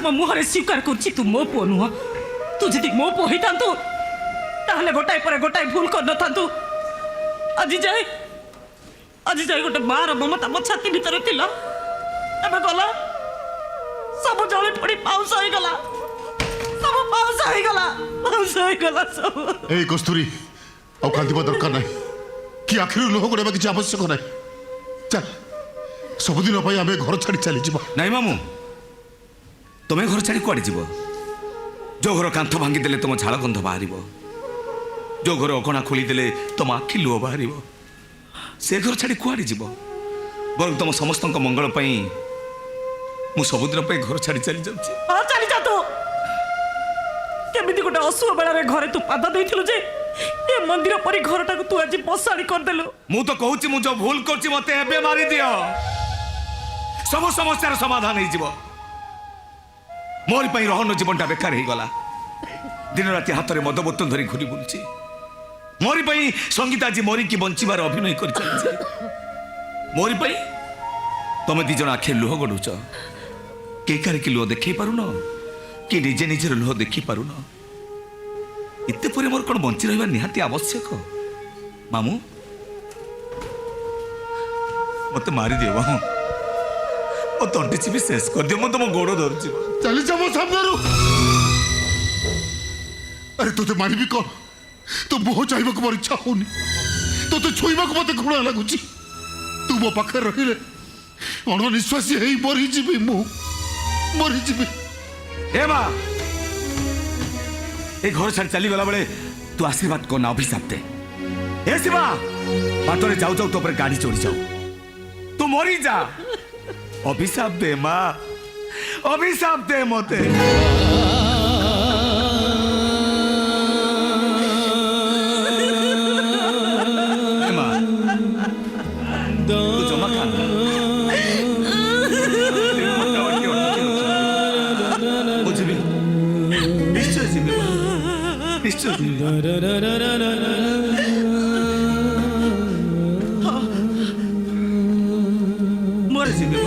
मो मुहरे स्वीकार कर तू मो पुओ नुह तू जी मो पुओ होता ताहले गोटाए पर गोटाए भूल कर न था आज जाए गोटे मार ममता मो छाती भितर थिला एबे गला सब जले पड़ी पाउस हो गला सब पाउस हो गला सब ए कस्तूरी आ कांदिबा दरकार नाही कि आखिर लोह गोड़ेबा किसी आवश्यक नाही चल सबुदिन पर आम घर छाड़ी चली जीवा नहीं मामू तुम्हें घर छाड़ी कुआड़े जीव जो घर कांथ भांगी देले तुम झाड़ गंध बाहर जो घर अगणा खोलीदेले तुम आखि लुह बाहर से घर छाड़ी कुआड़े जीव बर तुम समस्त मंगल मु सबुदिन पर घर छाड़ी चली जाऊँ हाँ चली जा तू केमिति गोटे अशुभ बेला घरे तू पाद देइथिलु जे ए मंदिर परी घरटा को तू आज बसाड़ी कर देलु मु तो कहूची मु जो भूल करची मते एबे मारी दियो सब समस्यार समाधान हो जीव मोर पई रहन जीवनटा बेकार हो गला दिन राति हाथ में मद बोतल धरी घुरी बुलची मोर पई संगीता जी मोरी की बंचिबार अभिनय कर चली मोर पई तुम दी जण आखे लुह गडुच के कार की लुह देखई पारुन कि निजे निजे लुह देखी पारुन इत्ते परे मोर कौन बंची रहा निहाती आवश्यक मामू मत मारी दियो मामू मो तंटी चिपी शेष कर दियो मो तुम गोड़ धरची चली जा मो सामने अरे तोते मारिबी कौन तो मुह चाहवा को मोर इच्छा होनी तोते छुईवा को मते घृणा लगुची तू मो पाखे रहिले अणनिश्वासी हेई मरी जीवी मरी जीवी ए मां ए घर छाड़ चली गला बेले तू आशीर्वाद को ना अभिशाप दे ए शिवा बाटरे जाऊ जाऊ तो पर गाड़ी चोरी जाऊ तू मरी जा अभिशाप दे मां अभिशाप दे मते ए मां तू जमा खा मुझे भी निश्चय जीवी निश्चय मोर जीवी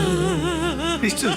निश्चय